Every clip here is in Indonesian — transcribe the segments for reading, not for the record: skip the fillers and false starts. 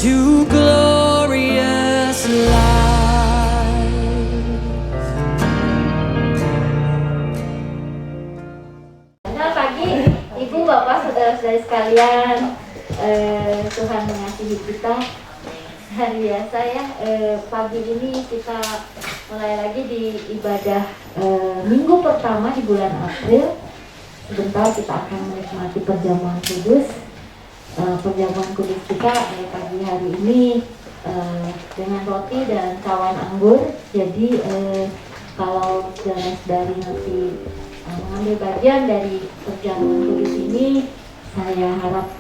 to glorious light. Selamat pagi, Ibu, Bapak, Saudara-saudari sekalian. Tuhan mengasihi kita. Hari biasa ya, pagi ini kita mulai lagi di ibadah minggu pertama di bulan April. Sebentar kita akan menikmati perjamuan kudus. Perjamuan kudus kita pagi hari ini dengan roti dan cawan anggur. Jadi kalau saudara-saudari nanti mengambil bagian dari perjamuan kudus ini, saya harap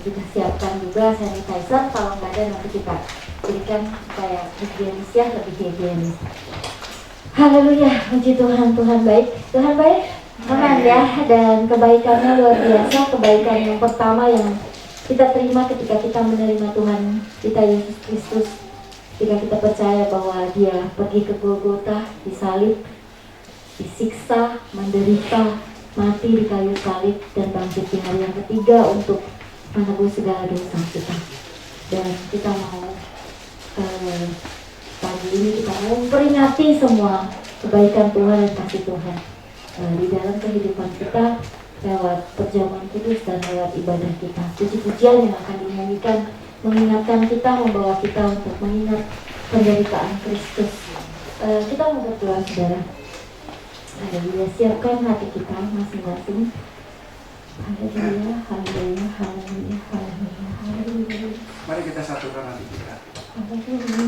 kita siapkan juga sanitizer. Kalau nggak ada nanti kita berikan supaya higienis ya, lebih higienis. Haleluya, puji Tuhan, Tuhan baik, Tuhan baik, aman ya. Dan kebaikannya luar biasa. Kebaikan yang pertama yang kita terima ketika kita menerima Tuhan kita Yesus Kristus, ketika kita percaya bahwa Dia pergi ke Golgota, disalib, disiksa, menderita, mati di kayu salib, dan bangkit di hari yang ketiga untuk menebus segala dosa kita. Dan kita mau pagi ini kita mau memperingati semua kebaikan Tuhan dan kasih Tuhan di dalam kehidupan kita lewat perjamuan kudus dan lewat ibadah kita. Puji-pujian yang akan dinyanyikan mengingatkan kita, membawa kita untuk mengingat penderitaan Kristus. Kita mau berdoa, saudara. Haleluya, siapkan hati kita masing-masing. Haleluya, haleluya, haleluya, haleluya, haleluya. Mari kita satukan hati kita.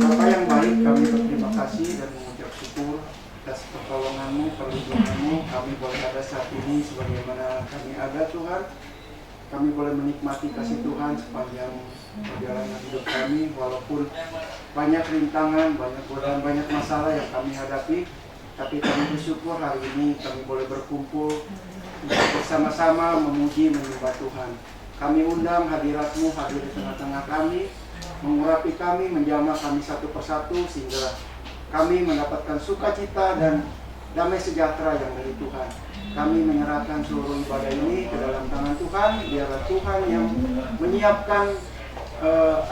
Bapa yang baik, kami berterima kasih dan mengucap syukur atas pertolongan-Mu, perlindungan-Mu. Kami boleh ada saat ini sebagaimana kami ada, Tuhan. Kami boleh menikmati kasih Tuhan sepanjang perjalanan hidup kami, walaupun banyak rintangan, banyak godaan, banyak masalah yang kami hadapi. Tapi kami bersyukur hari ini kami boleh berkumpul untuk bersama-sama memuji menyembah Tuhan. Kami undang hadirat-Mu hadir di tengah-tengah kami, mengurapi kami, menjamah kami satu persatu sehingga kami mendapatkan sukacita dan damai sejahtera yang dari Tuhan. Kami menyerahkan seluruh ibadah ini ke dalam tangan Tuhan. Biarlah Tuhan yang menyiapkan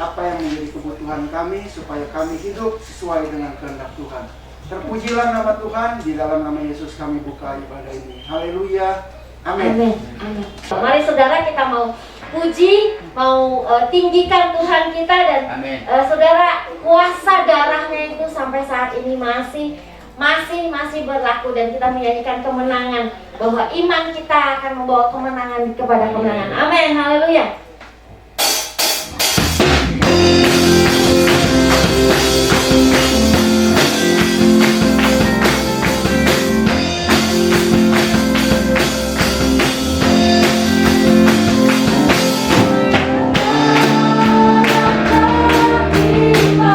apa yang menjadi kebutuhan kami supaya kami hidup sesuai dengan kehendak Tuhan. Terpujilah nama Tuhan, di dalam nama Yesus kami buka ibadah ini. Haleluya. Amin. Amin. Amin. Mari saudara kita mau puji, mau tinggikan Tuhan kita, dan saudara, kuasa darahnya itu sampai saat ini masih berlaku, dan kita menyanyikan kemenangan bahwa iman kita akan membawa kemenangan kepada kemenangan. Amin. Haleluya. Terima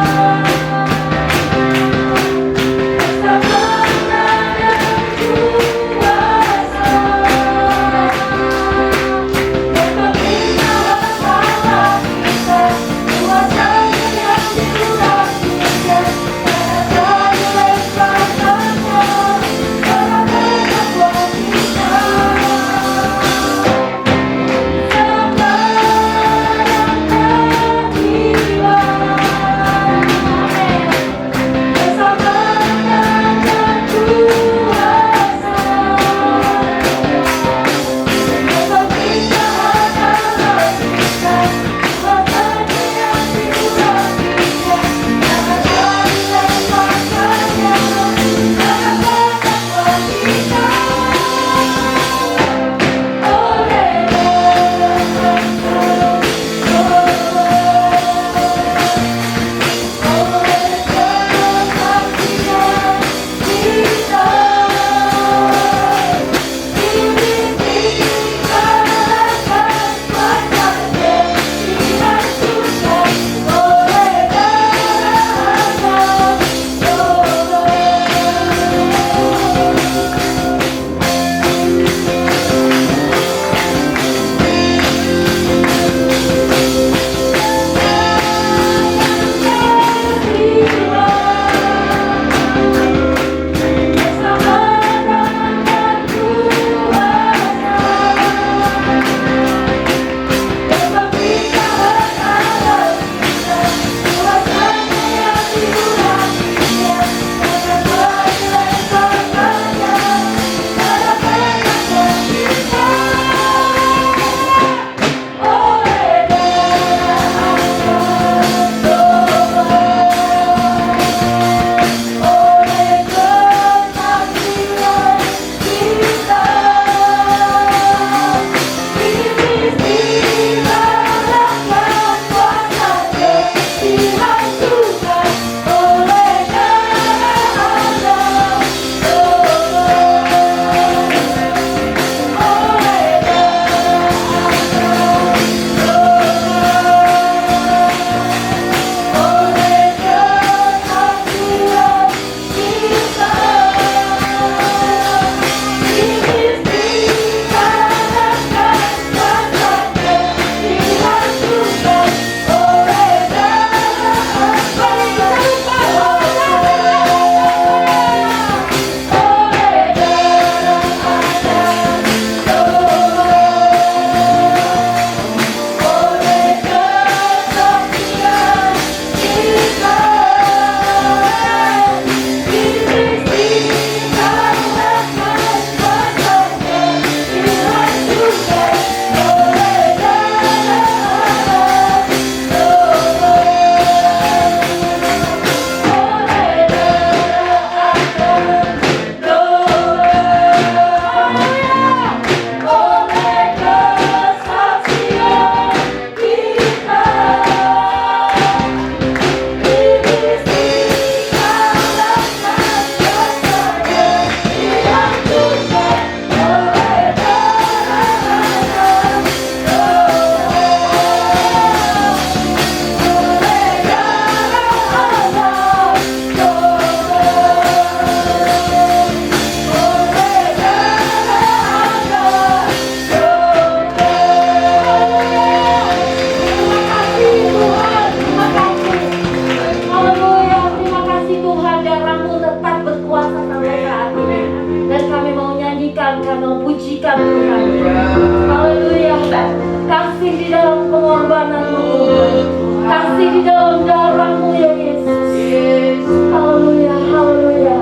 dalam darah-Mu ya Yesus. Haleluya, haleluya.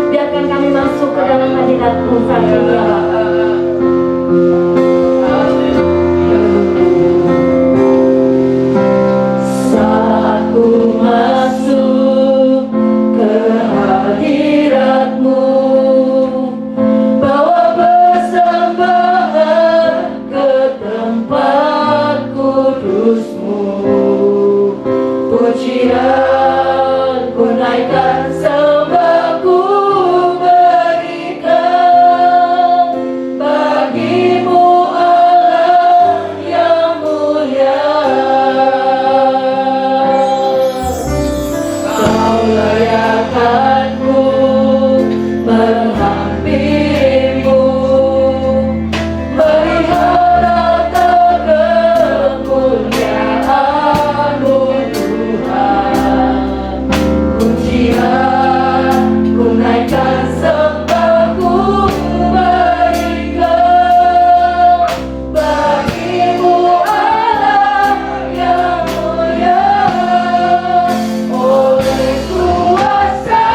Biarkan kami masuk ke dalam hadirat-Mu saat ini ya Bapa. Saat ku masuk ke hadirat-Mu, bawa persembahan ke tempat kudus-Mu. Pujian ku naikkan, sembah ku berikan bagi-Mu Allah yang mulia. Kau layakkanku menghampirimu, melihat harta kemuliaan-Mu Tuhan. Pujian ku naikkan, sembah ku berikan bagi-Mu Allah yang mulia. Oleh kuasa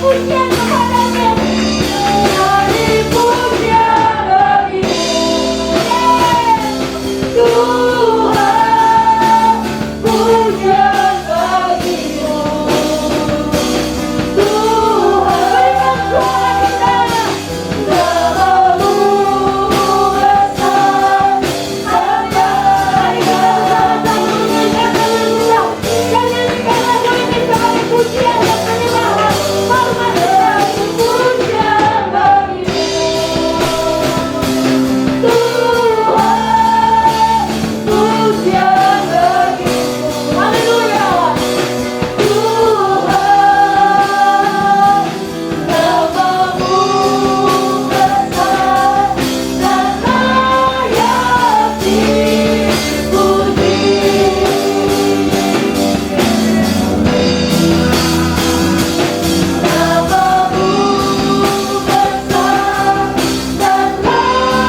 pujian kepadanya. Mari pujian bagimu, Tuhan, pujian bagimu. Tuhan, berikan suara kita. Namamu besar, pujian dan penyembahan, hormat dan pujian bagimu. Tuhan, pujian bagimu. Haleluya. Tuhan, namamu besar dan layak dipuji. Namamu besar dan layak dipuji. Namamu besar dan layak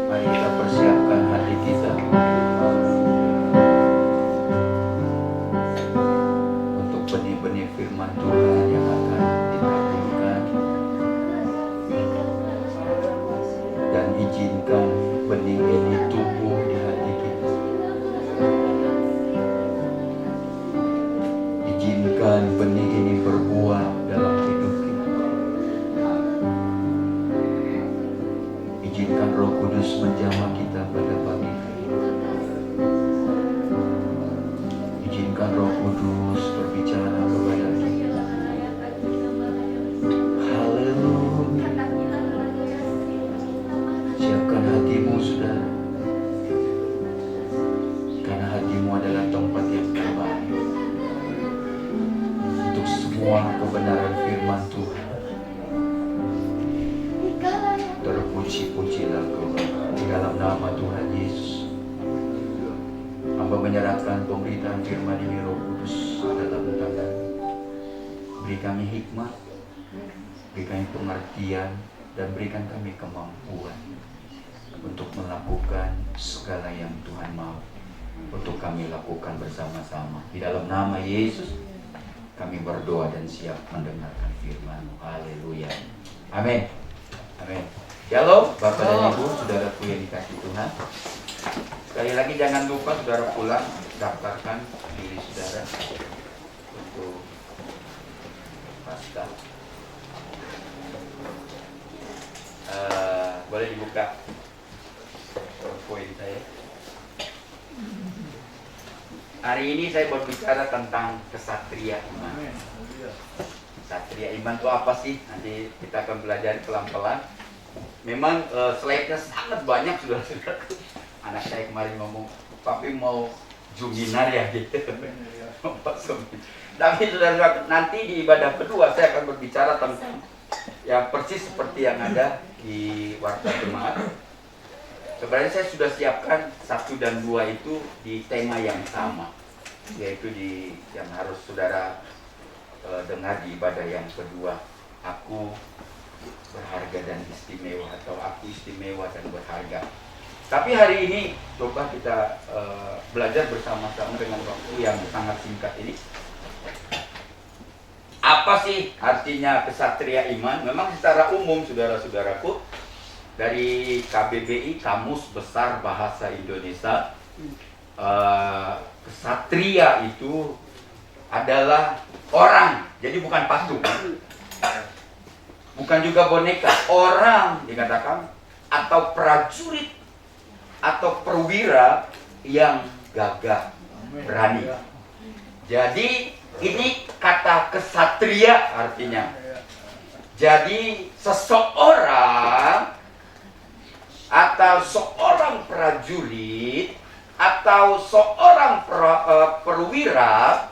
Mari kita persiapkan hati kita untuk benih-benih firman Tuhan yang akan ditaburkan, dan izinkan benih ini tumbuh di hati kita. Izinkan benih ini berbuah dalam hidup kita. Izinkan Roh Kudus menjamah kita pada pagi hari. Izinkan Roh Kudus berbicara kepada kita. Haleluya. Siapkan hatimu, saudara, karena hatimu adalah tempat yang terbaik untuk semua kebenaran firman Tuhan. Terpuji-pujilah Kau di dalam nama Tuhan Yesus. Hamba menyerahkan pemberitaan firman ini, Roh Kudus, dalam tangan. Beri kami hikmat, beri kami pengertian, dan berikan kami kemampuan untuk melakukan segala yang Tuhan mau untuk kami lakukan bersama-sama. Di dalam nama Yesus kami berdoa dan siap mendengarkan firman-Mu. Haleluya. Amin. Amin. Shalom, Bapak dan Ibu, saudaraku yang dikasihi Tuhan. Sekali lagi jangan lupa saudara pulang daftarkan diri saudara untuk pasca. Boleh dibuka PowerPoint saya. Hari ini saya berbicara tentang kesatria iman. Kesatria iman itu apa sih? Nanti kita akan belajar pelan-pelan. Memang slide-nya sangat banyak, saudara-saudara. Anak saya kemarin ngomong, "Papi mau juminar ya?" gitu. Tapi saudara, nanti di ibadah kedua saya akan berbicara tentang ya persis seperti yang ada di Warta Jemaat. Sebenarnya saya sudah siapkan 1 dan 2 itu di tema yang sama, yaitu di yang harus saudara dengar di ibadah yang kedua. Aku berharga dan istimewa, atau aku istimewa dan berharga. Tapi hari ini coba kita belajar bersama-sama dengan waktu yang sangat singkat ini. Apa sih artinya kesatria iman? Memang secara umum, saudara-saudaraku, dari KBBI, Kamus Besar Bahasa Indonesia, kesatria itu adalah orang, jadi bukan patung, bukan juga boneka, orang dikatakan, atau prajurit atau perwira yang gagah, berani. Jadi ini kata kesatria artinya. Jadi seseorang atau seorang prajurit atau seorang perwira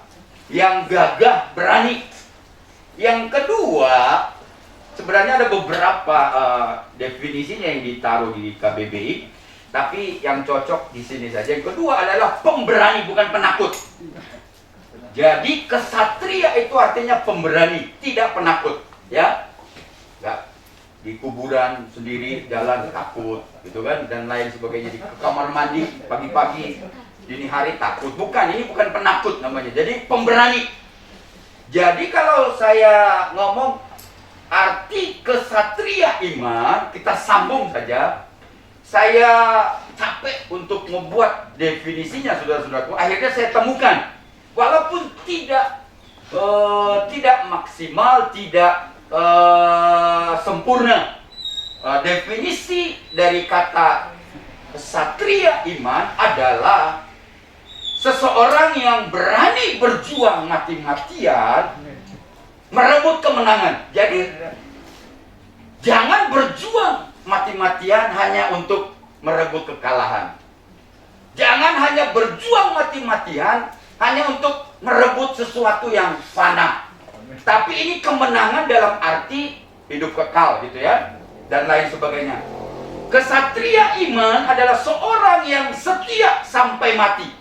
yang gagah berani. Yang kedua, sebenarnya ada beberapa definisinya yang ditaruh di KBBI, tapi yang cocok di sini saja. Yang kedua adalah pemberani, bukan penakut. Jadi kesatria itu artinya pemberani, tidak penakut, ya. Nggak di kuburan sendiri jalan takut, gitu kan, dan lain sebagainya. Di kamar mandi pagi-pagi, dini hari takut. Bukan, ini bukan penakut namanya. Jadi pemberani. Jadi kalau saya ngomong arti kesatria iman, kita sambung saja. Saya capek untuk membuat definisinya, saudara-saudaraku. Akhirnya saya temukan, walaupun tidak maksimal, tidak sempurna, definisi dari kata kesatria iman adalah seseorang yang berani berjuang mati-matian merebut kemenangan. Jadi jangan berjuang mati-matian hanya untuk merebut kekalahan. Jangan hanya berjuang mati-matian hanya untuk merebut sesuatu yang fana. Tapi ini kemenangan dalam arti hidup kekal, gitu ya, dan lain sebagainya. Kesatria iman adalah seorang yang setia sampai mati.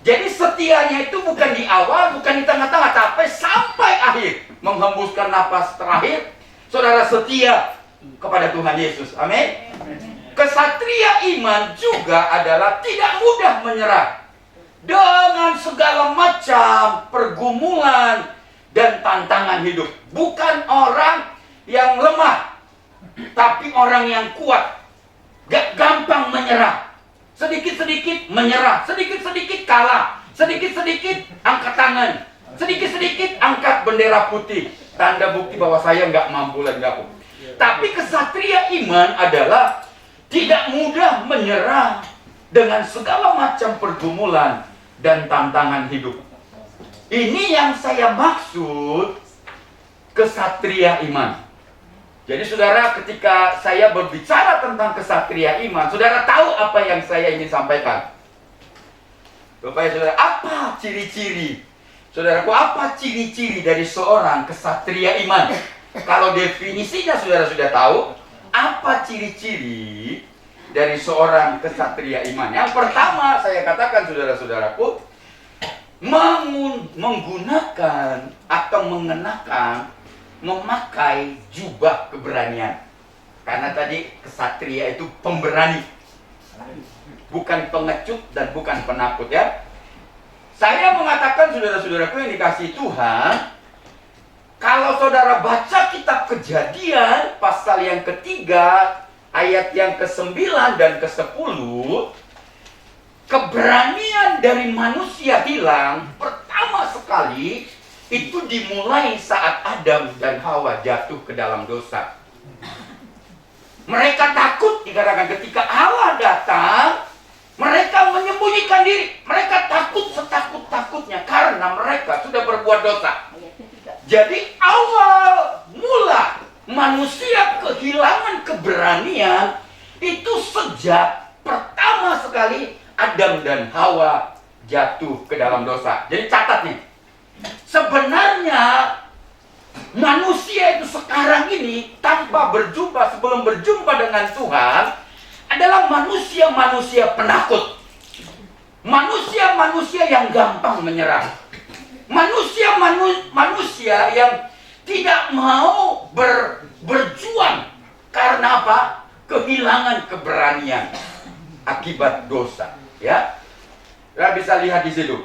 Jadi setianya itu bukan di awal, bukan di tengah-tengah, tapi sampai akhir. Menghembuskan napas terakhir, saudara setia kepada Tuhan Yesus. Amin. Kesatria iman juga adalah tidak mudah menyerah dengan segala macam pergumulan dan tantangan hidup. Bukan orang yang lemah, tapi orang yang kuat. Gak gampang menyerah. Sedikit-sedikit menyerah, sedikit-sedikit kalah, sedikit-sedikit angkat tangan, sedikit-sedikit angkat bendera putih. Tanda bukti bahwa saya nggak mampu lagi. Tapi kesatria iman adalah tidak mudah menyerah dengan segala macam pergumulan dan tantangan hidup. Ini yang saya maksud kesatria iman. Jadi saudara, ketika saya berbicara tentang kesatria iman, saudara tahu apa yang saya ingin sampaikan. Bapak saudara, apa ciri-ciri? Saudaraku, apa ciri-ciri dari seorang kesatria iman? Kalau definisinya saudara sudah tahu, apa ciri-ciri dari seorang kesatria iman? Yang pertama saya katakan, saudara-saudaraku, menggunakan atau mengenakan, memakai jubah keberanian. Karena tadi kesatria itu pemberani, bukan pengecut dan bukan penakut, ya. Saya mengatakan, saudara-saudaraku yang dikasihi Tuhan, kalau saudara baca kitab Kejadian pasal yang ketiga, ayat yang ke-9 dan ke-10, keberanian dari manusia hilang pertama sekali itu dimulai saat Adam dan Hawa jatuh ke dalam dosa. Mereka takut, dikatakan ketika Allah datang, mereka menyembunyikan diri. Mereka takut setakut-takutnya karena mereka sudah berbuat dosa. Jadi awal mula manusia kehilangan keberanian itu sejak pertama sekali Adam dan Hawa jatuh ke dalam dosa. Jadi catat nih, sebenarnya manusia itu sekarang ini tanpa berjumpa, sebelum berjumpa dengan Tuhan, adalah manusia-manusia penakut. Manusia-manusia yang gampang menyerah. Manusia yang tidak mau berjuang. Karena apa? Kehilangan keberanian akibat dosa. Ya, kita bisa lihat di situ.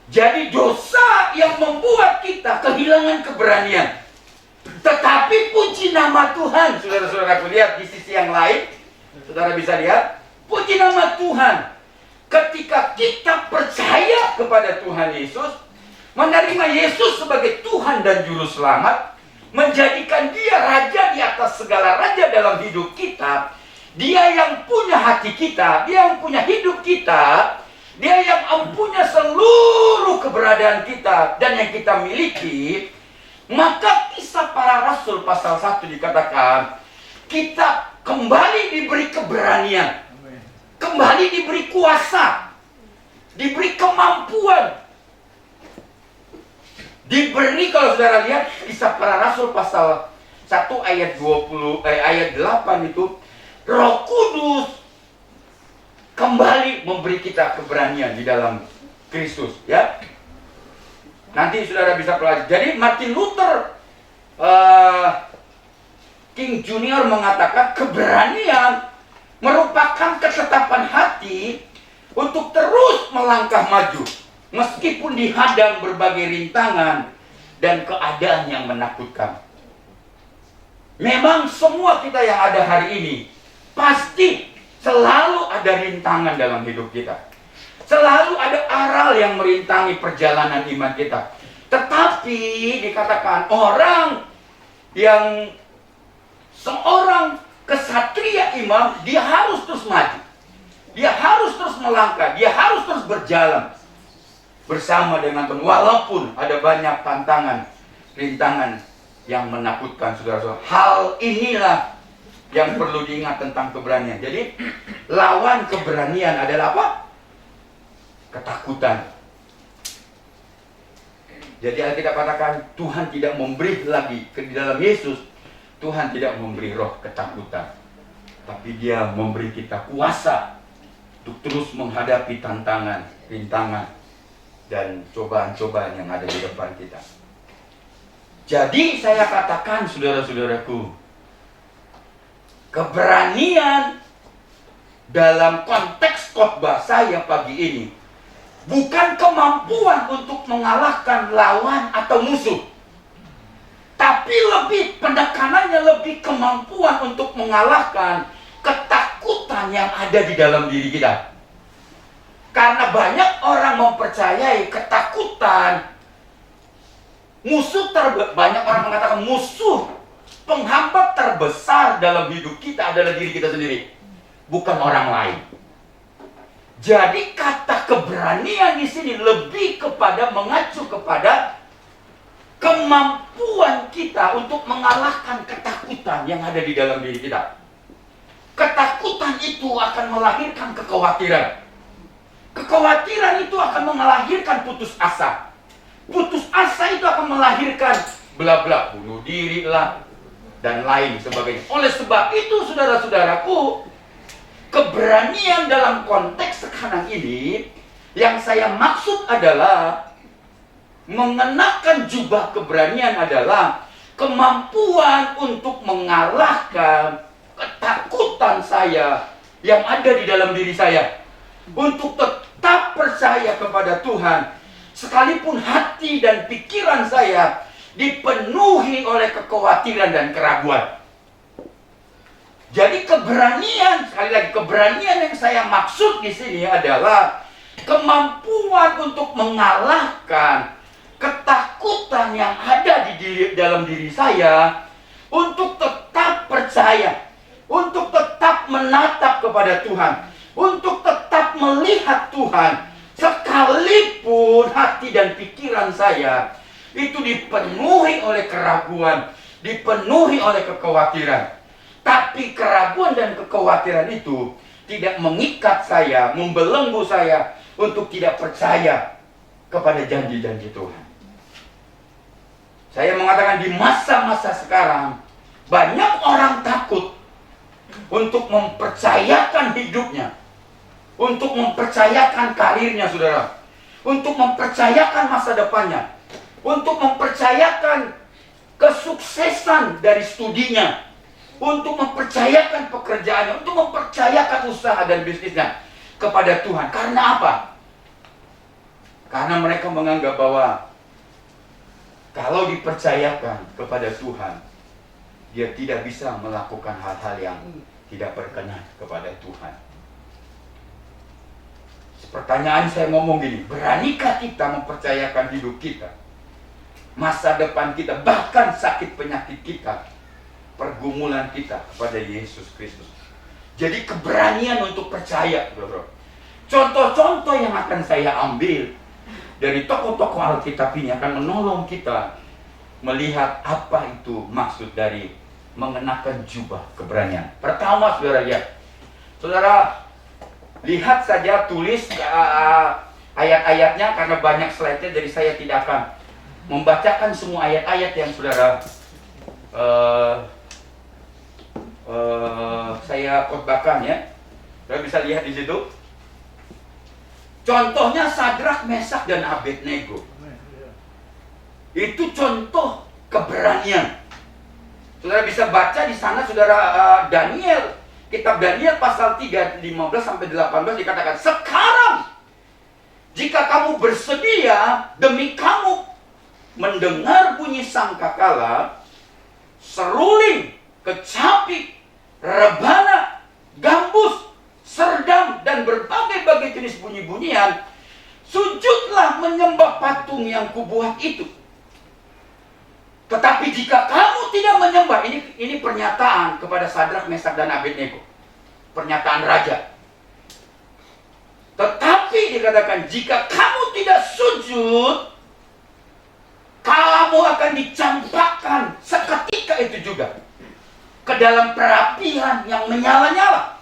Jadi dosa yang membuat kita kehilangan keberanian. Tetapi puji nama Tuhan, saudara-saudaraku, lihat di sisi yang lain. Saudara bisa lihat, puji nama Tuhan. Ketika kita percaya kepada Tuhan Yesus, menerima Yesus sebagai Tuhan dan Juru Selamat, menjadikan Dia Raja di atas segala raja dalam hidup kita. Dia yang punya hati kita, Dia yang punya hidup kita, Dia yang mempunyai seluruh keberadaan kita dan yang kita miliki. Maka Kisah Para Rasul pasal 1 dikatakan, kita kembali diberi keberanian, kembali diberi kuasa, diberi kemampuan Diberi, kalau saudara lihat Kisah Para Rasul pasal 1 ayat 8 itu, Roh Kudus kembali memberi kita keberanian di dalam Kristus, ya. Nanti saudara bisa pelajari. Jadi Martin Luther King Junior mengatakan keberanian merupakan ketetapan hati untuk terus melangkah maju meskipun dihadang berbagai rintangan dan keadaan yang menakutkan. Memang semua kita yang ada hari ini pasti selalu ada rintangan dalam hidup kita. Selalu ada aral yang merintangi perjalanan iman kita. Tetapi dikatakan orang yang seorang kesatria iman, dia harus terus maju. Dia harus terus melangkah, dia harus terus berjalan bersama dengan Tuhan. Walaupun ada banyak tantangan, rintangan yang menakutkan, saudara-saudara. Hal inilah yang perlu diingat tentang keberanian. Jadi lawan keberanian adalah apa? Ketakutan. Jadi Alkitab katakan Tuhan tidak memberi lagi di dalam Yesus. Tuhan tidak memberi roh ketakutan, tapi Dia memberi kita kuasa untuk terus menghadapi tantangan, rintangan, dan cobaan-cobaan yang ada di depan kita. Jadi saya katakan, saudara-saudaraku, keberanian dalam konteks khotbah saya pagi ini bukan kemampuan untuk mengalahkan lawan atau musuh, tapi lebih penekanannya lebih kemampuan untuk mengalahkan ketakutan yang ada di dalam diri kita. Karena banyak orang mempercayai ketakutan banyak orang mengatakan musuh penghambat terbesar dalam hidup kita adalah diri kita sendiri, bukan orang lain. Jadi kata keberanian di sini lebih kepada mengacu kepada kemampuan kita untuk mengalahkan ketakutan yang ada di dalam diri kita. Ketakutan itu akan melahirkan kekhawatiran. Kekhawatiran itu akan melahirkan putus asa. Putus asa itu akan melahirkan bla bla, bunuh diri lah, dan lain sebagainya. Oleh sebab itu, saudara-saudaraku, keberanian dalam konteks sekarang ini yang saya maksud adalah mengenakan jubah keberanian adalah kemampuan untuk mengalahkan ketakutan saya yang ada di dalam diri saya, untuk tetap percaya kepada Tuhan sekalipun hati dan pikiran saya dipenuhi oleh kekhawatiran dan keraguan. Jadi keberanian, sekali lagi, keberanian yang saya maksud di sini adalah kemampuan untuk mengalahkan ketakutan yang ada di dalam diri saya, untuk tetap percaya, untuk tetap menatap kepada Tuhan, untuk tetap melihat Tuhan, sekalipun hati dan pikiran saya itu dipenuhi oleh keraguan, dipenuhi oleh kekhawatiran. Tapi keraguan dan kekhawatiran itu tidak mengikat saya, membelenggu saya untuk tidak percaya kepada janji-janji Tuhan. Saya mengatakan di masa-masa sekarang banyak orang takut untuk mempercayakan hidupnya, untuk mempercayakan karirnya, saudara, untuk mempercayakan masa depannya, untuk mempercayakan kesuksesan dari studinya, untuk mempercayakan pekerjaannya, untuk mempercayakan usaha dan bisnisnya kepada Tuhan. Karena apa? Karena mereka menganggap bahwa kalau dipercayakan kepada Tuhan, dia tidak bisa melakukan hal-hal yang tidak berkenan kepada Tuhan. Pertanyaan saya ngomong gini, beranikah kita mempercayakan hidup kita, masa depan kita, bahkan sakit penyakit kita, pergumulan kita kepada Yesus Kristus? Jadi keberanian untuk percaya, bro. Contoh-contoh yang akan saya ambil dari tokoh-tokoh Alkitab ini akan menolong kita melihat apa itu maksud dari mengenakan jubah keberanian. Pertama, saudara lihat, saudara lihat saja, tulis ayat-ayatnya karena banyak slide-nya, jadi saya tidak akan membacakan semua ayat-ayat yang saudara saya khotbahkan ya. Saudara bisa lihat di situ. Contohnya Sadrak, Mesak, dan Abednego. Itu contoh keberanian. Saudara bisa baca di sana, saudara, Daniel, kitab Daniel pasal 3, 15 sampai 18 dikatakan, sekarang jika kamu bersedia demi kamu mendengar bunyi sangkakala, seruling, kecapi, rebana, gambus, serdam, dan berbagai-bagai jenis bunyi-bunyian, sujudlah menyembah patung yang kubuat itu. Tetapi jika kamu tidak menyembah, ini pernyataan kepada Sadrak, Mesak, dan Abednego. Pernyataan raja. Tetapi dikatakan, jika kamu tidak sujud, kamu akan dicampakkan seketika itu juga ke dalam perapian yang menyala-nyala.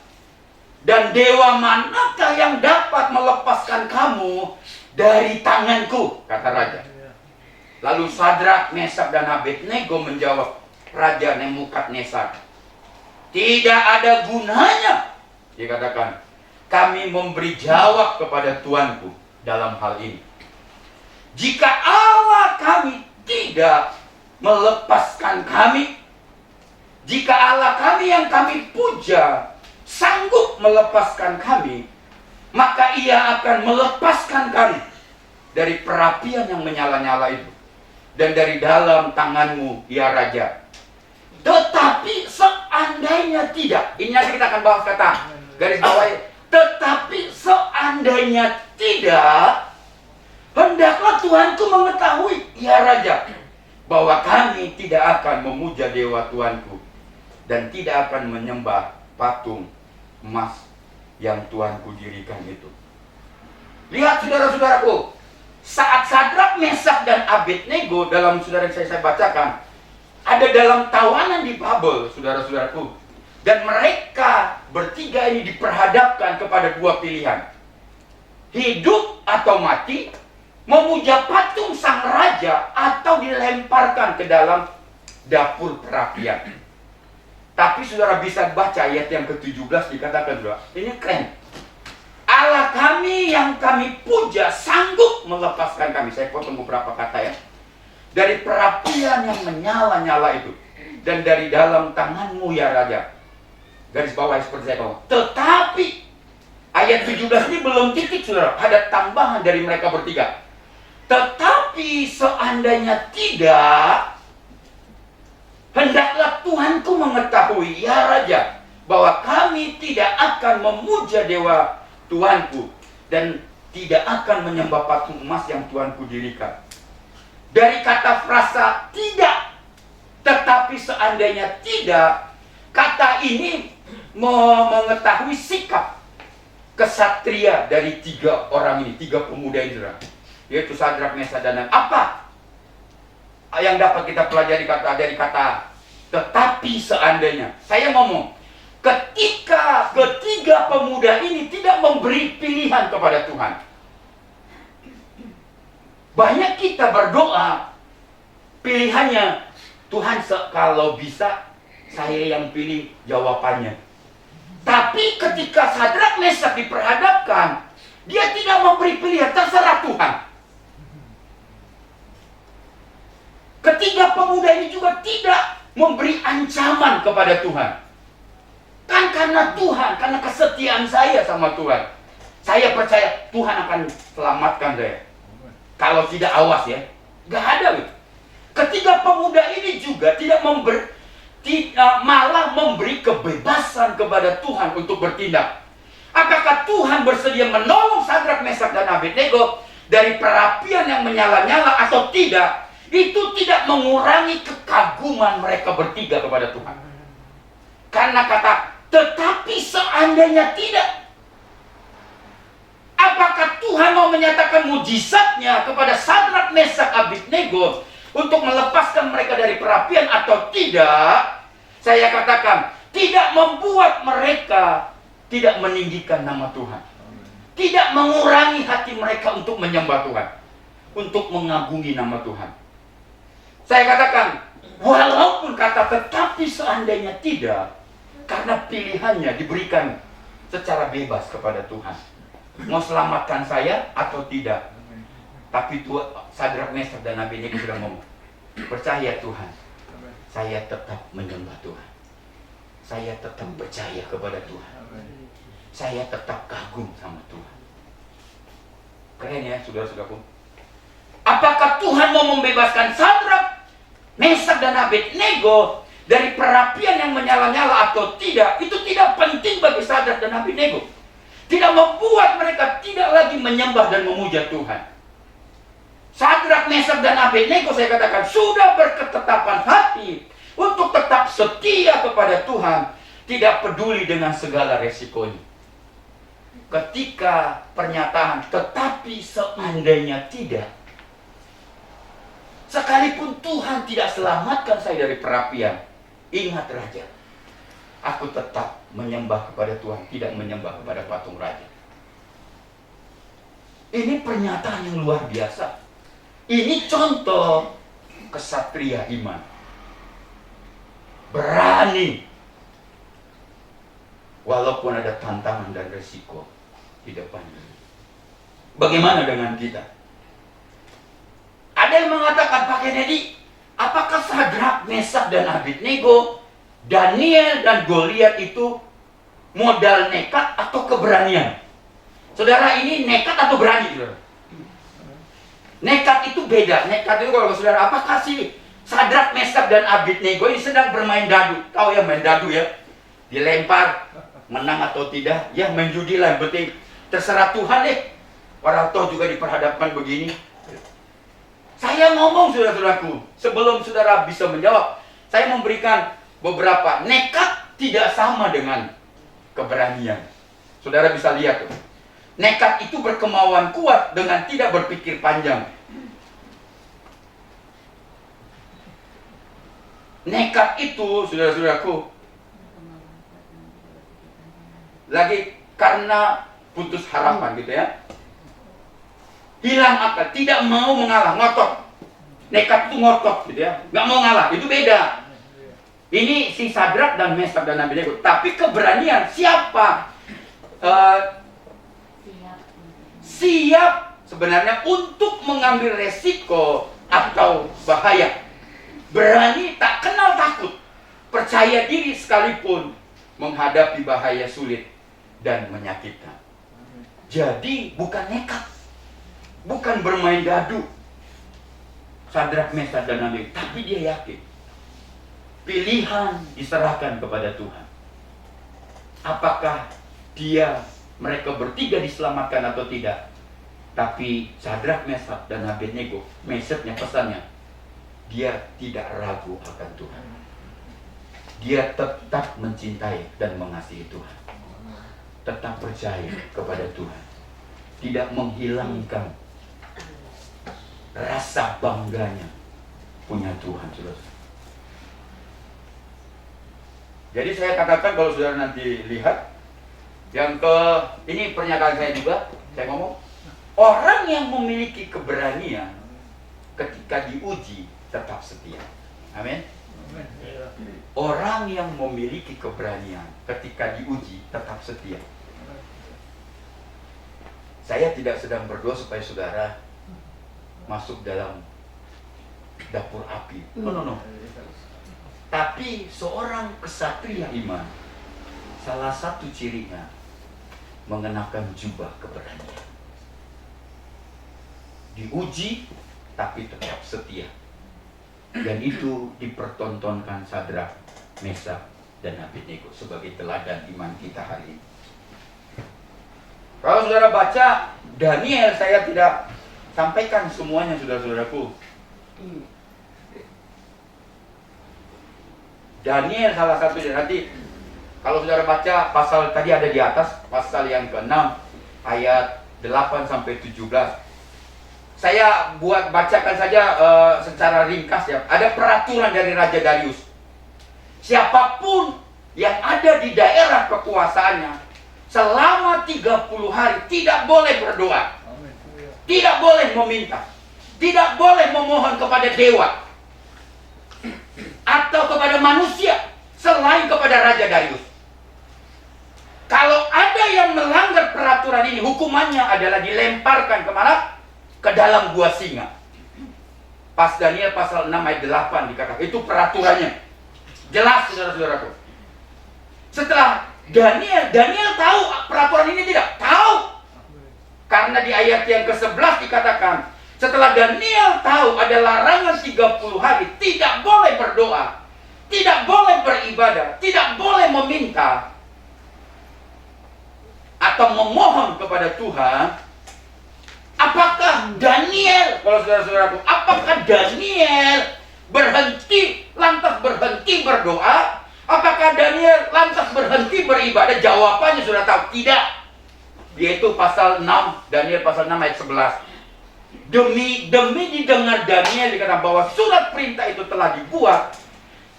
Dan dewa manakah yang dapat melepaskan kamu dari tanganku, kata raja. Lalu Sadrak, Mesak, dan Abednego menjawab Raja Nebukadnezar, tidak ada gunanya, dikatakan, kami memberi jawab kepada Tuanku dalam hal ini. Jika Allah kami tidak melepaskan kami, jika Allah kami yang kami puja sanggup melepaskan kami, maka Ia akan melepaskan kami dari perapian yang menyala-nyala itu dan dari dalam tanganmu, ya Raja. Tetapi seandainya tidak, ini nanti kita akan bahas kata garis bawah. Tetapi seandainya tidak, hendaklah Tuanku mengetahui, ya Raja, bahwa kami tidak akan memuja dewa Tuanku dan tidak akan menyembah patung emas yang Tuanku dirikan itu. Lihat saudara-saudaraku, saat Sadrak, Mesak, dan Abednego dalam saudara yang saya bacakan, ada dalam tawanan di Babel, saudara-saudaraku. Dan mereka bertiga ini diperhadapkan kepada dua pilihan. Hidup atau mati, memuja patung sang raja, atau dilemparkan ke dalam dapur perapian. Tapi saudara bisa baca ayat yang ke-17 dikatakan, saudara, ini keren. Allah kami yang kami puja sanggup melepaskan kami. Saya potong beberapa kata ya. Dari perapian yang menyala-nyala itu. Dan dari dalam tanganmu, ya Raja. Garis bawah seperti saya bawa. Tetapi ayat 17 ini belum titik, saudara. Ada tambahan dari mereka bertiga. Tetapi seandainya tidak, hendaklah Tuanku mengetahui, ya Raja, bahwa kami tidak akan memuja dewa Tuanku dan tidak akan menyembah patung emas yang Tuanku dirikan. Dari kata frasa tidak, tetapi seandainya tidak, kata ini mengetahui sikap kesatria dari tiga orang ini, tiga pemuda ini, yaitu Sadrak, Mesak, dan apa yang dapat kita pelajari dari kata tetapi seandainya. Saya ngomong, ketika ketiga pemuda ini tidak memberi pilihan kepada Tuhan. Banyak kita berdoa, pilihannya, Tuhan kalau bisa, saya yang pilih jawabannya. Tapi ketika Sadrak, Mesak diperhadapkan, dia tidak memberi pilihan, terserah Tuhan. Ketiga pemuda ini juga tidak memberi ancaman kepada Tuhan. Kan karena Tuhan, karena kesetiaan saya sama Tuhan. Saya percaya Tuhan akan selamatkan saya. Kalau tidak, awas ya. Gak ada gitu. Ketiga pemuda ini juga tidak malah memberi kebebasan kepada Tuhan untuk bertindak. Apakah Tuhan bersedia menolong Sadrak, Mesak, dan Abednego dari perapian yang menyala-nyala atau tidak? Itu tidak mengurangi kekaguman mereka bertiga kepada Tuhan. Karena kata tetapi seandainya tidak, apakah Tuhan mau menyatakan mujizatnya kepada Sadrak, Mesak, Abednego untuk melepaskan mereka dari perapian atau tidak? Saya katakan, tidak membuat mereka tidak meninggikan nama Tuhan. Tidak mengurangi hati mereka untuk menyembah Tuhan, untuk mengagumi nama Tuhan. Saya katakan, walaupun kata tetapi seandainya tidak, karena pilihannya diberikan secara bebas kepada Tuhan. Mau selamatkan saya atau tidak. Tapi Tuhan, Sadrak, Mesak, dan Abednego sudah ngomong, percaya Tuhan, saya tetap menyembah Tuhan. Saya tetap percaya kepada Tuhan. Saya tetap kagum sama Tuhan. Keren ya, saudara-saudaraku. Apakah Tuhan mau membebaskan Sadrak, Mesak, dan Abednego dari perapian yang menyala-nyala atau tidak? Itu tidak penting bagi Sadrak dan Abednego. Tidak membuat mereka tidak lagi menyembah dan memuja Tuhan. Sadrak, Mesak, dan Abednego, saya katakan, sudah berketetapan hati untuk tetap setia kepada Tuhan, tidak peduli dengan segala resikonya. Ketika pernyataan tetapi seandainya tidak, sekalipun Tuhan tidak selamatkan saya dari perapian, ingat raja, aku tetap menyembah kepada Tuhan, tidak menyembah kepada patung raja. Ini pernyataan yang luar biasa. Ini contoh kesatria iman. Berani. Walaupun ada tantangan dan resiko di depannya. Bagaimana dengan kita? Ada yang mengatakan, Pak Kennedy, apakah Sadrak, Mesak, dan Abednego, Daniel dan Goliat itu modal nekat atau keberanian? Saudara, ini nekat atau berani, saudara? Nekat itu beda. Nekat itu kalau saudara, apakah si Sadrak, Mesak, dan Abednego ini sedang bermain dadu? Tahu ya main dadu ya? Dilempar, menang atau tidak, ya main judi lah, yang penting terserah Tuhan deh. Orang toh juga diperhadapkan begini. Saya ngomong, saudara-saudaraku, sebelum saudara bisa menjawab, saya memberikan beberapa. Nekat tidak sama dengan keberanian. Saudara bisa lihat tuh. Nekat itu berkemauan kuat dengan tidak berpikir panjang. Nekat itu, saudara-saudaraku, lagi karena putus harapan gitu ya. Hilang akal, tidak mau mengalah, ngotot. Nekat itu ngotot gitu ya, nggak mau ngalah, itu beda. Ini si Sadrak dan Mesak dan Abednego. Tapi keberanian, siapa? Siap sebenarnya untuk mengambil resiko atau bahaya. Berani, tak kenal takut. Percaya diri sekalipun menghadapi bahaya sulit dan menyakitkan. Jadi bukan nekat, bukan bermain dadu Sadrak, Mesak, dan Abednego, tapi dia yakin pilihan diserahkan kepada Tuhan. Apakah mereka bertiga diselamatkan atau tidak? Tapi Sadrak, Mesak, dan Abednego, message-nya, pesannya, dia tidak ragu akan Tuhan. Dia tetap mencintai dan mengasihi Tuhan. Tetap percaya kepada Tuhan. Tidak menghilangkan rasa bangganya punya Tuhan, saudara. Jadi saya katakan, kalau saudara nanti lihat, ini pernyataan saya juga, saya ngomong, orang yang memiliki keberanian ketika diuji tetap setia. Amin. Orang yang memiliki keberanian ketika diuji tetap setia. Saya tidak sedang berdoa supaya saudara masuk dalam dapur api. No. Tapi seorang kesatria iman, salah satu cirinya mengenakan jubah keberanian. Diuji tapi tetap setia. Dan itu dipertontonkan Sadrak, Mesak, dan Abednego sebagai teladan iman kita hari ini. Kalau saudara baca Daniel, saya tidak sampaikan semuanya, saudara-saudaraku. Daniel salah satu, nanti kalau saudara baca pasal tadi ada di atas, pasal yang ke-6 ayat 8 sampai 17. Saya bacakan saja secara ringkas ya. Ada peraturan dari Raja Darius. Siapapun yang ada di daerah kekuasaannya selama 30 hari tidak boleh berdoa. Tidak boleh meminta. Tidak boleh memohon kepada dewa. kepada manusia selain kepada Raja Darius. Kalau ada yang melanggar peraturan ini, hukumannya adalah dilemparkan kemana? Ke dalam gua singa. Pas Daniel pasal 6 ayat 8 dikatakan, itu peraturannya. Jelas, saudara-saudaraku. Setelah Daniel tahu peraturan ini tidak? Tahu. Karena di ayat yang ke-11 dikatakan, setelah Daniel tahu ada larangan 30 hari, tidak boleh berdoa, tidak boleh beribadah, tidak boleh meminta atau memohon kepada Tuhan. Apakah Daniel, kalau saudara-saudaraku, apakah Daniel lantas berhenti berdoa? Apakah Daniel lantas berhenti beribadah? Jawabannya sudah tahu, tidak. Yaitu pasal 6, Daniel pasal 6 ayat 11. Demi didengar Daniel dikatakan bahwa surat perintah itu telah dibuat,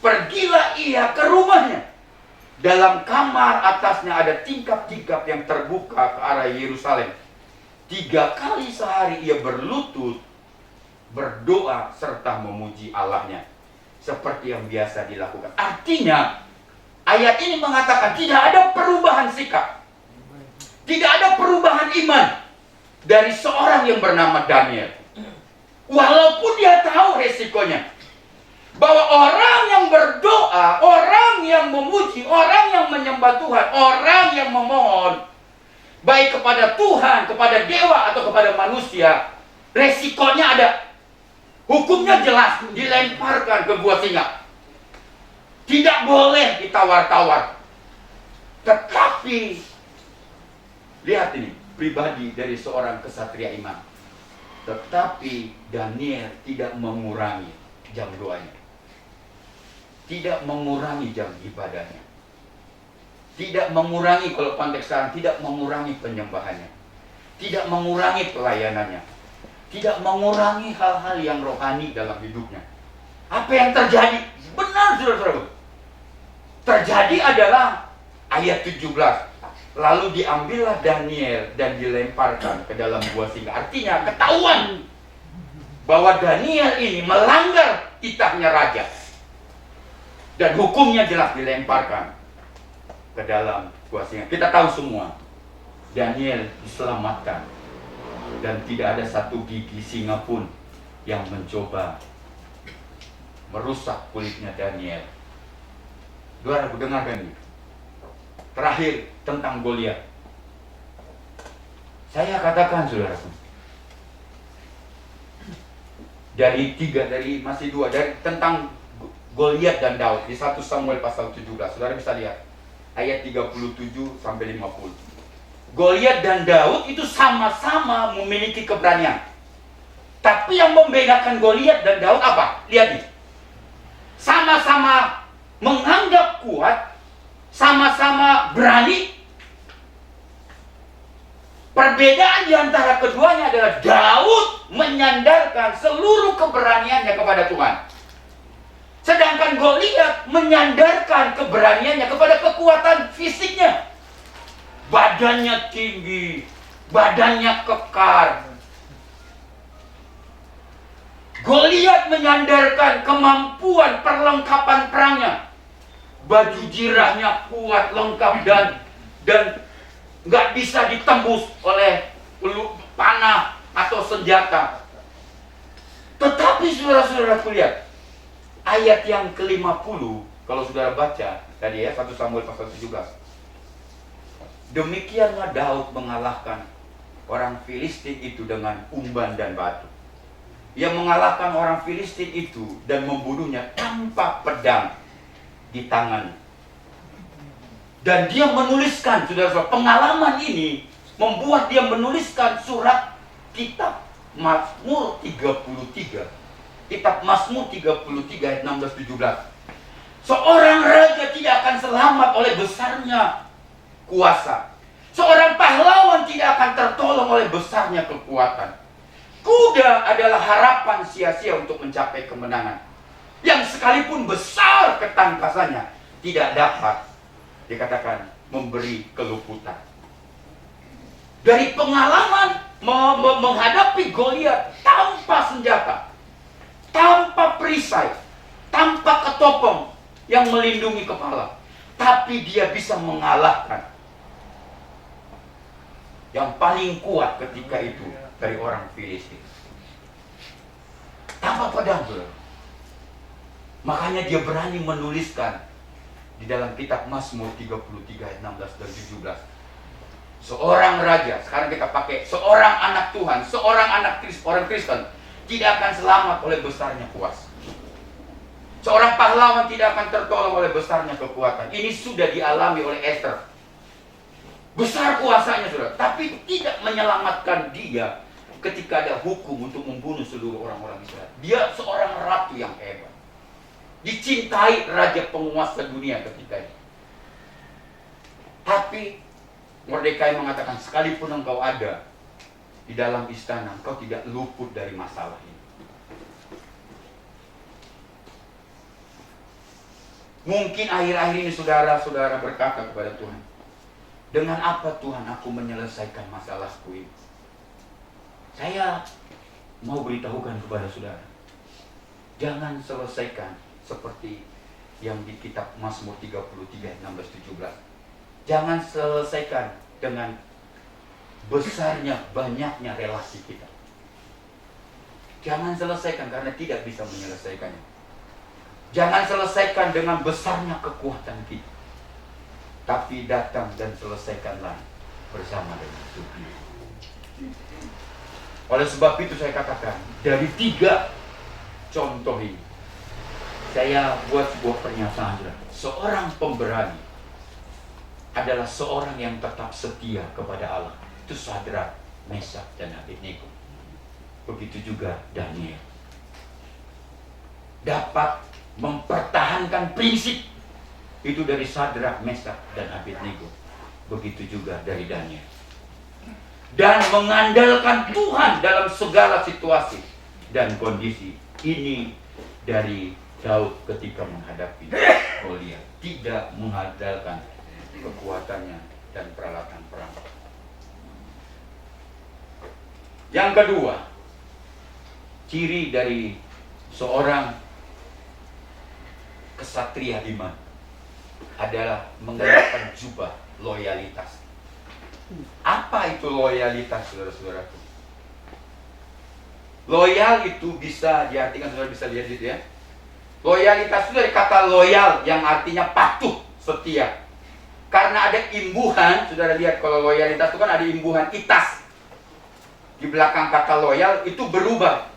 pergilah ia ke rumahnya. Dalam kamar atasnya ada tingkap-tingkap yang terbuka ke arah Yerusalem. 3 kali sehari ia berlutut, berdoa, serta memuji Allahnya. Seperti yang biasa dilakukan. Artinya, ayat ini mengatakan tidak ada perubahan sikap. Tidak ada perubahan iman dari seorang yang bernama Daniel. Walaupun dia tahu resikonya. Bahwa orang yang berdoa, orang yang memuji, orang yang menyembah Tuhan, orang yang memohon, baik kepada Tuhan, kepada dewa, atau kepada manusia, resikonya ada. Hukumnya jelas, dilemparkan ke gua singa. Tidak boleh ditawar-tawar. Tetapi, lihat ini, pribadi dari seorang kesatria iman. Tetapi Daniel tidak mengurangi jam doanya. Tidak mengurangi jam ibadahnya. Tidak mengurangi, kalau konteks sekarang, tidak mengurangi penyembahannya. Tidak mengurangi pelayanannya. Tidak mengurangi hal-hal yang rohani dalam hidupnya. Apa yang terjadi? Benar, saudara-saudara. Terjadi adalah ayat 17. Lalu diambillah Daniel dan dilemparkan ke dalam gua singa. Artinya ketahuan bahwa Daniel ini melanggar titahnya raja. Dan hukumnya jelas, dilemparkan ke dalam gua singa. Kita tahu semua, Daniel diselamatkan. Dan tidak ada satu gigi singa pun yang mencoba merusak kulitnya Daniel. Saudara, dengarkan ini. Terakhir, tentang Goliat. Saya katakan, saudaraku, masih dua, tentang Goliat dan Daud di 1 Samuel pasal 17. Saudara bisa lihat ayat 37 sampai 50. Goliat dan Daud itu sama-sama memiliki keberanian. Tapi yang membedakan Goliat dan Daud apa? Lihat nih. Sama-sama menganggap kuat, sama-sama berani. Perbedaan di antara keduanya adalah Daud menyandarkan seluruh keberaniannya kepada Tuhan. Sedangkan Goliat menyandarkan keberaniannya kepada kekuatan fisiknya. Badannya tinggi, badannya kekar. Goliat menyandarkan kemampuan perlengkapan perangnya. Baju jirahnya kuat, lengkap, dan nggak bisa ditembus oleh panah atau senjata. Tetapi saudara-saudara lihat ayat yang ke-50, kalau saudara baca tadi ya, 1 Samuel pasal 17. Demikianlah Daud mengalahkan orang Filistin itu dengan umban dan batu. Ia mengalahkan orang Filistin itu dan membunuhnya tanpa pedang di tangan. Dan dia menuliskan, saudara-saudara, pengalaman ini membuat dia menuliskan surat kitab Mazmur 33. Kitab Mazmur 33 ayat 16-17. Seorang raja tidak akan selamat oleh besarnya kuasa. Seorang pahlawan tidak akan tertolong oleh besarnya kekuatan. Kuda adalah harapan sia-sia untuk mencapai kemenangan. Yang sekalipun besar ketangkasannya tidak dapat dikatakan memberi keluputan. Dari pengalaman menghadapi Goliat tanpa senjata, tanpa perisai, tanpa ketopong, yang melindungi kepala, tapi dia bisa mengalahkan yang paling kuat ketika itu dari orang Filistin tanpa pedang, saudara. Makanya dia berani menuliskan di dalam kitab Mazmur 33 ayat 16 dan 17. Seorang raja, sekarang kita pakai seorang anak Tuhan, seorang orang Kristen tidak akan selamat oleh besarnya kuasa. Seorang pahlawan tidak akan tertolong oleh besarnya kekuatan. Ini sudah dialami oleh Esther. Besar kuasanya, saudara, tapi tidak menyelamatkan dia ketika ada hukum untuk membunuh seluruh orang-orang Israel. Dia seorang ratu yang hebat, dicintai raja penguasa dunia ketika itu. Tapi Mordekai mengatakan, sekalipun engkau ada di dalam istana, engkau tidak luput dari masalah ini. Mungkin akhir-akhir ini saudara-saudara berkata kepada Tuhan, dengan apa Tuhan aku menyelesaikan masalahku ini? Saya mau beritahukan kepada saudara, jangan selesaikan seperti yang di kitab Mazmur 33, 16-17. Jangan selesaikan dengan besarnya, banyaknya relasi kita. Jangan selesaikan karena tidak bisa menyelesaikannya. Jangan selesaikan dengan besarnya kekuatan kita. Tapi datang dan selesaikanlah bersama dengan Tuhan. Oleh sebab itu saya katakan, dari 3 contoh ini, saya buat sebuah pernyataan. Seorang pemberani adalah seorang yang tetap setia kepada Allah. Itu Sadrak, Mesak, dan Abednego. Begitu juga Daniel. Dapat mempertahankan prinsip itu dari Sadrak, Mesak, dan Abednego. Begitu juga dari Daniel. Dan mengandalkan Tuhan dalam segala situasi dan kondisi. Ini dari Daud ketika menghadapi Goliat. Tidak mengandalkan kekuatannya dan peralatan perang. Yang kedua, ciri dari seorang kesatria iman adalah mengenakan jubah loyalitas. Apa itu loyalitas, saudara-saudaraku? Loyal itu bisa diartikan, saudara bisa lihat itu ya. Loyalitas itu dari kata loyal yang artinya patuh, setia. Karena ada imbuhan, saudara lihat kalau loyalitas itu kan ada imbuhan itas. Di belakang kata loyal itu berubah.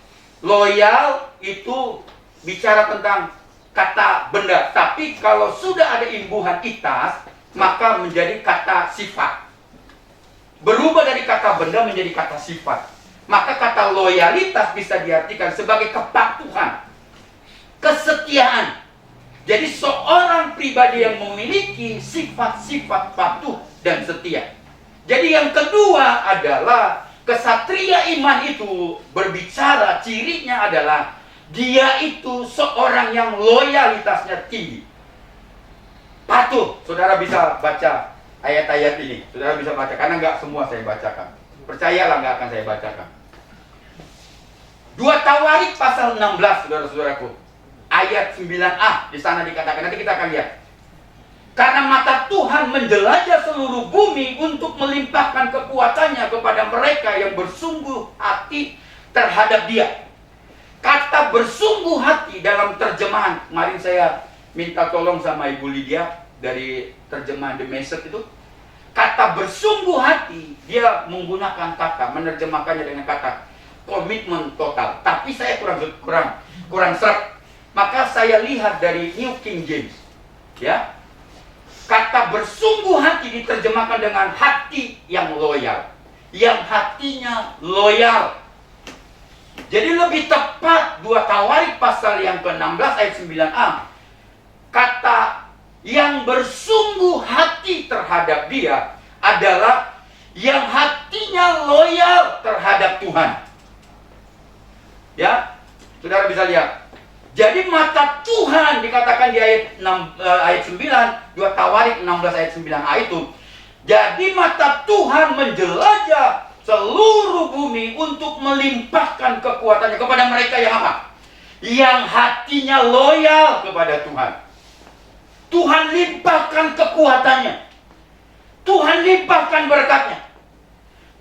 Loyal itu bicara tentang kata benda. Tapi kalau sudah ada imbuhan itas, maka menjadi kata sifat. Berubah dari kata benda menjadi kata sifat. Maka kata loyalitas bisa diartikan sebagai kepatuhan, kesetiaan. Jadi seorang pribadi yang memiliki sifat-sifat patuh dan setia. Jadi yang kedua adalah kesatria iman itu berbicara, cirinya adalah dia itu seorang yang loyalitasnya tinggi. Patuh, saudara bisa baca ayat-ayat ini. Saudara bisa baca, karena nggak semua saya bacakan. Percayalah nggak akan saya bacakan. 2 Tawarik pasal 16, saudara-saudaraku. Ayat 9a di sana dikatakan, nanti kita akan lihat. Karena mata Tuhan menjelajah seluruh bumi untuk melimpahkan kekuatannya kepada mereka yang bersungguh hati terhadap Dia. Kata bersungguh hati dalam terjemahan, kemarin saya minta tolong sama Ibu Lydia dari terjemahan The Message itu. Kata bersungguh hati, dia menggunakan kata, menerjemahkannya dengan kata komitmen total. Tapi saya kurang seret. Maka saya lihat dari New King James, ya, kata bersungguh hati diterjemahkan dengan hati yang loyal, yang hatinya loyal. Jadi lebih tepat 2 Tawarik pasal yang ke-16 ayat 9a, kata yang bersungguh hati terhadap Dia adalah yang hatinya loyal terhadap Tuhan. Ya, saudara bisa lihat. Jadi mata Tuhan dikatakan di ayat 9, 2 Tawarik 16 ayat 9a itu. Jadi mata Tuhan menjelajah seluruh bumi untuk melimpahkan kekuatannya kepada mereka yang apa? Yang hatinya loyal kepada Tuhan. Tuhan limpahkan kekuatannya. Tuhan limpahkan berkatnya.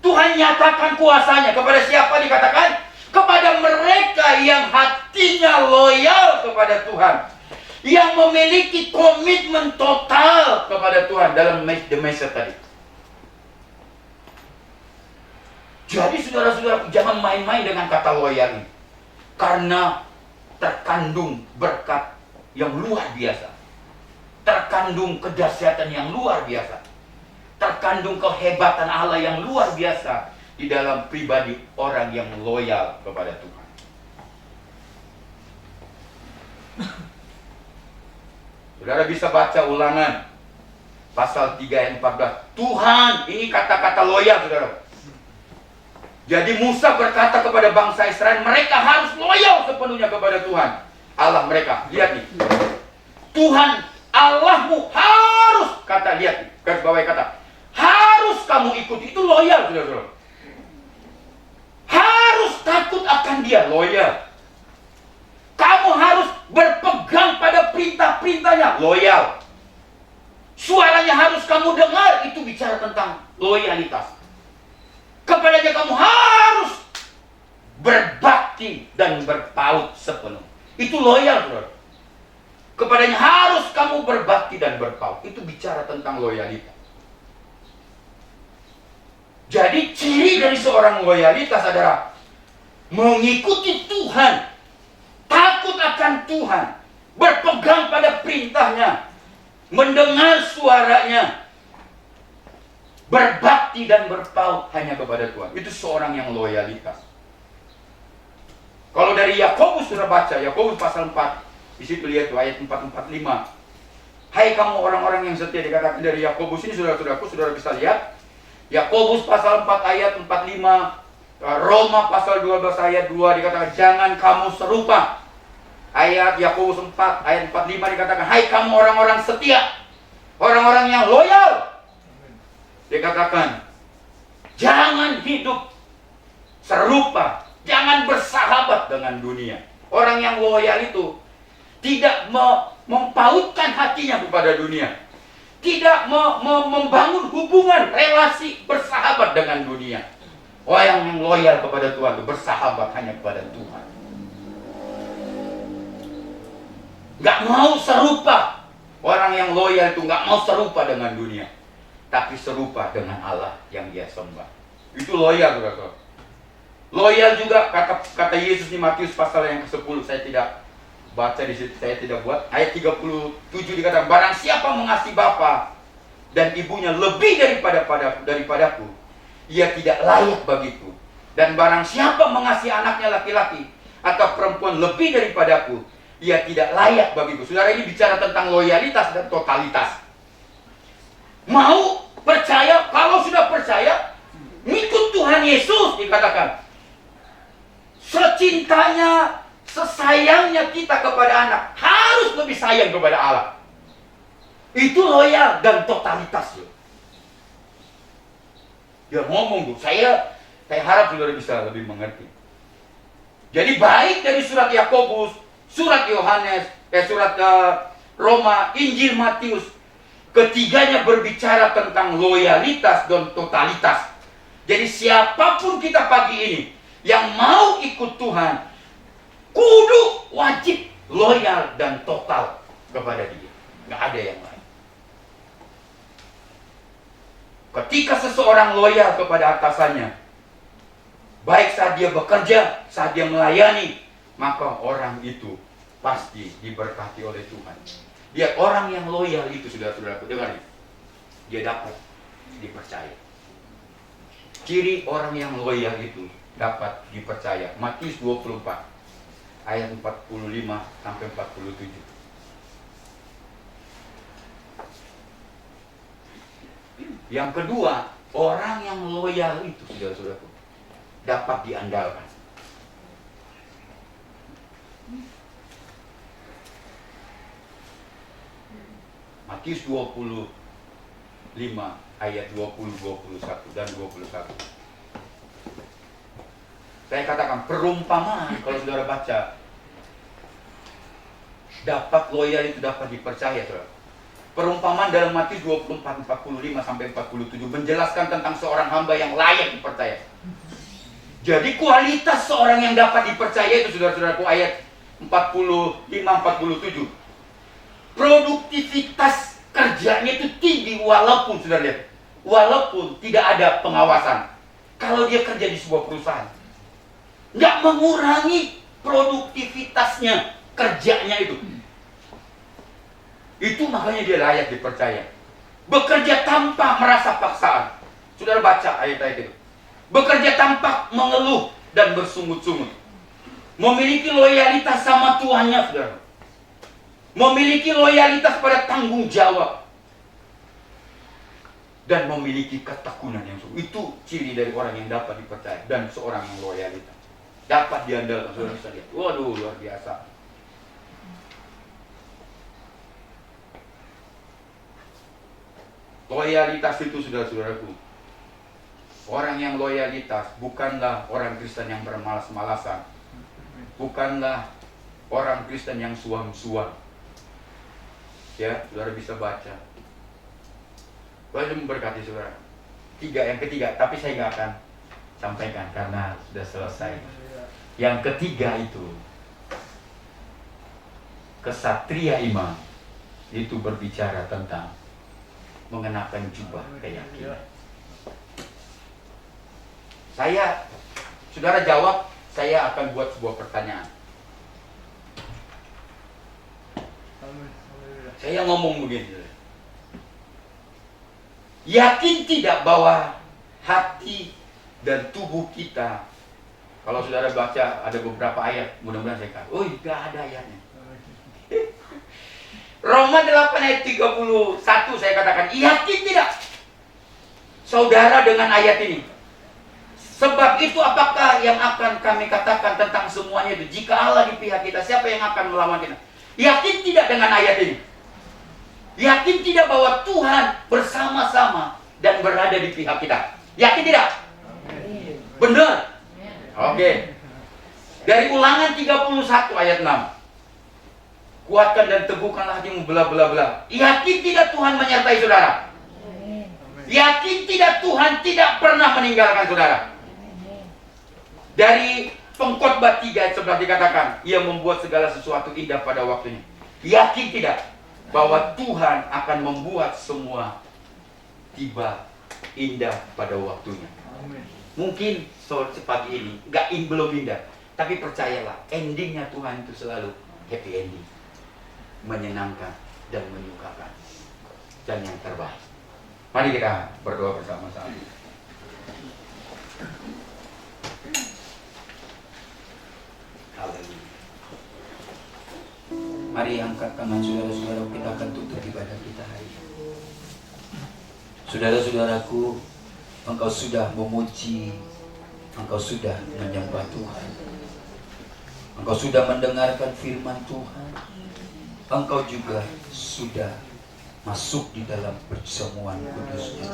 Tuhan nyatakan kuasanya. Kepada siapa dikatakan? Kepada mereka yang hatinya loyal kepada Tuhan, yang memiliki komitmen total kepada Tuhan dalam the message tadi. Jadi saudara-saudara, jangan main-main dengan kata loyal ini, karena terkandung berkat yang luar biasa, terkandung kedahsyatan yang luar biasa, terkandung kehebatan Allah yang luar biasa di dalam pribadi orang yang loyal kepada Tuhan. Saudara bisa baca Ulangan pasal 3 ayat 14. Tuhan, ini kata-kata loyal, saudara. Jadi Musa berkata kepada bangsa Israel, mereka harus loyal sepenuhnya kepada Tuhan Allah mereka. Lihat nih, Tuhan Allahmu harus, kata, lihat nih, garis bawahi kata, harus kamu ikuti. Itu loyal, saudara-saudara. Harus takut akan Dia, loyal. Kamu harus berpegang pada perintah-perintahnya, loyal. Suaranya harus kamu dengar, itu bicara tentang loyalitas. Kepadanya kamu harus berbakti dan berpaut sepenuh. Itu loyal, saudara. Kepadanya harus kamu berbakti dan berpaut. Itu bicara tentang loyalitas. Jadi ciri dari seorang loyalitas adalah mengikuti Tuhan, takut akan Tuhan, berpegang pada perintahnya, mendengar suaranya, berbakti dan berpaut hanya kepada Tuhan. Itu seorang yang loyalitas. Kalau dari Yakobus sudah baca, Yakobus pasal 4, di situ lihat tuh ayat 445. Hai kamu orang-orang yang setia, dikatakan dari Yakobus ini, saudara-saudaraku, saudara bisa lihat. Yakobus pasal 4 ayat 45, Roma pasal 12 ayat 2 dikatakan jangan kamu serupa. Ayat Yakobus 4 ayat 45 dikatakan hai kamu orang-orang setia, orang-orang yang loyal. Dikatakan jangan hidup serupa, jangan bersahabat dengan dunia. Orang yang loyal itu tidak mempautkan hatinya kepada dunia, tidak membangun hubungan relasi bersahabat dengan dunia. Orang yang loyal kepada Tuhan itu bersahabat hanya kepada Tuhan. Gak mau serupa. Orang yang loyal itu gak mau serupa dengan dunia, tapi serupa dengan Allah yang dia sembah. Itu loyal, saudara. Loyal juga kata Yesus di Matius pasal yang ke-10. Saya tidak baca di situ, saya tidak buat. Ayat 37 dikatakan barang siapa mengasihi bapa dan ibunya lebih daripadaku, ia tidak layak bagiku. Dan barang siapa mengasihi anaknya laki-laki atau perempuan lebih daripadaku, ia tidak layak bagiku. Saudara, ini bicara tentang loyalitas dan totalitas. Mau percaya, kalau sudah percaya, ngikut Tuhan Yesus dikatakan. Secintanya, sesayangnya kita kepada anak, harus lebih sayang kepada Allah. Itu loyal dan totalitas. Dia ngomong, saya harap saudara bisa lebih mengerti. Jadi baik dari surat Yakobus, surat Yohanes, surat Roma, Injil Matius, ketiganya berbicara tentang loyalitas dan totalitas. Jadi siapapun kita pagi ini yang mau ikut Tuhan, kudu wajib loyal dan total kepada Dia. Gak ada yang lain. Ketika seseorang loyal kepada atasannya, baik saat dia bekerja, saat dia melayani, maka orang itu pasti diberkati oleh Tuhan. Lihat, orang yang loyal itu, saudara-saudaraku, dengar, dia dapat dipercaya. Ciri orang yang loyal itu dapat dipercaya. Matius 24 ayat 45 sampai 47. Yang kedua, orang yang loyal itu, saudara-saudaraku, dapat diandalkan. Matius 25 ayat 20, 21 dan 21. Saya katakan perumpamaan, kalau saudara baca, dapat loyal itu dapat dipercaya, saudara. Perumpamaan dalam Matius 24:45-47 menjelaskan tentang seorang hamba yang layak dipercaya. Jadi kualitas seorang yang dapat dipercaya itu, saudara-saudaraku, ayat 45-47. Produktivitas kerjanya itu tinggi walaupun, saudara lihat, walaupun tidak ada pengawasan. Kalau dia kerja di sebuah perusahaan, nggak mengurangi produktivitasnya, kerjanya itu. Itu makanya dia layak dipercaya. Bekerja tanpa merasa paksaan. Saudara baca ayat-ayat itu. Bekerja tanpa mengeluh dan bersungut-sungut. Memiliki loyalitas sama Tuhannya, saudara. Memiliki loyalitas pada tanggung jawab. Dan memiliki ketekunan yang sungguh. Itu ciri dari orang yang dapat dipercaya. Dan seorang yang loyalitas. Dapat diandalkan, saudara bisa lihat. Waduh, luar biasa. Loyalitas itu, saudara-saudaraku, orang yang loyalitas bukanlah orang Kristen yang bermalas-malasan, bukanlah orang Kristen yang suam-suam. Ya, saudara bisa baca. Tuhan memberkati saudara. Yang ketiga, tapi saya nggak akan sampaikan karena sudah selesai. Yang ketiga itu, kesatria iman, itu berbicara tentang mengenakan jubah keyakinan. Saudara jawab, saya akan buat sebuah pertanyaan. Saya ngomong begini. Yakin tidak bahwa hati dan tubuh kita, kalau saudara baca ada beberapa ayat, mudah-mudahan saya katakan, oh tidak ada ayatnya. Roma 8 ayat 31 saya katakan, yakin tidak saudara dengan ayat ini? Sebab itu apakah yang akan kami katakan tentang semuanya itu? Jika Allah di pihak kita, siapa yang akan melawan kita? Yakin tidak dengan ayat ini? Yakin tidak bahwa Tuhan bersama-sama dan berada di pihak kita? Yakin tidak? Benar? Oke. Dari Ulangan 31 ayat 6. Kuatkan dan teguhkanlah hatimu, bla bla bla. Yakin tidak Tuhan menyertai saudara? Yakin tidak Tuhan tidak pernah meninggalkan saudara? Dari Pengkhotbah 3 ayat 11 dikatakan, Ia membuat segala sesuatu indah pada waktunya. Yakin tidak bahwa Tuhan akan membuat semua tiba indah pada waktunya? Mungkin sore pagi ini belum indah, tapi percayalah, endingnya Tuhan itu selalu happy ending, menyenangkan dan menyukakan, dan yang terbaik. Mari kita berdoa bersama-sama. Haleluya. Mari angkat tangan saudara-saudara, kita akan tutup ibadah kita hari ini. Saudara-saudaraku, engkau sudah memuji, engkau sudah menyembah Tuhan, engkau sudah mendengarkan firman Tuhan, engkau juga sudah masuk di dalam perjamuan kudusnya.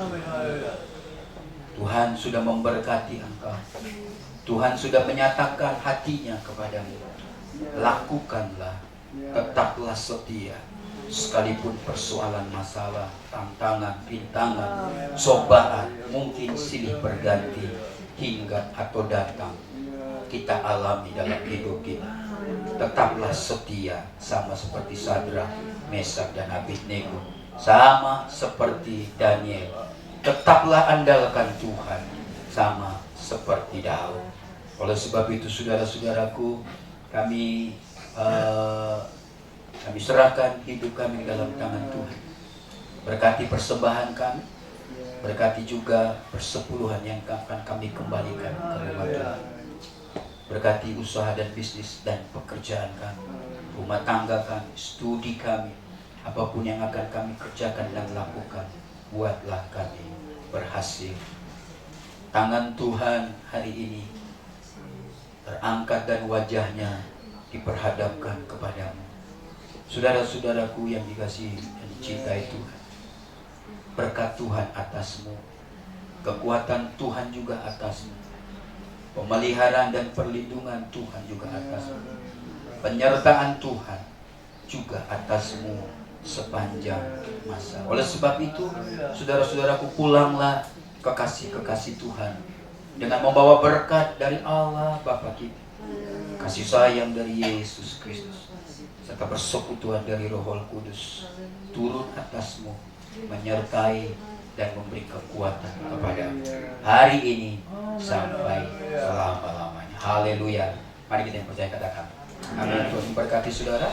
Tuhan sudah memberkati engkau. Tuhan sudah menyatakan hatinya kepadamu. Lakukanlah, tetaplah setia, sekalipun persoalan, masalah, tantangan, rintangan, cobaan mungkin silih berganti hingga atau datang kita alami dalam hidup kita. Tetaplah setia, sama seperti Sadrak, Mesak dan Abednego, sama seperti Daniel. Tetaplah andalkan Tuhan, sama seperti Daud. Oleh sebab itu, saudara-saudaraku, kami serahkan hidup kami dalam tangan Tuhan. Berkati persembahan kami, berkati juga persepuluhan yang akan kami kembalikan ke rumah Tuhan. Berkati usaha dan bisnis dan pekerjaan kami, rumah tangga kami, studi kami, apapun yang akan kami kerjakan dan lakukan, buatlah kami berhasil. Tangan Tuhan hari ini terangkat dan wajahnya diperhadapkan kepadamu. Saudara-saudaraku yang dikasihi dan dicintai Tuhan, berkat Tuhan atasmu, kekuatan Tuhan juga atasmu, pemeliharaan dan perlindungan Tuhan juga atasmu, penyertaan Tuhan juga atasmu sepanjang masa. Oleh sebab itu, saudara-saudaraku, pulanglah kekasih-kekasih Tuhan dengan membawa berkat dari Allah Bapa kita, kasih sayang dari Yesus Kristus, serta persekutuan dari Roh Kudus turun atasmu, menyertai dan memberi kekuatan kepada hari ini sampai selama-lamanya. Haleluya. Mari kita yang percaya katakan amin. Tuhan memberkati saudara.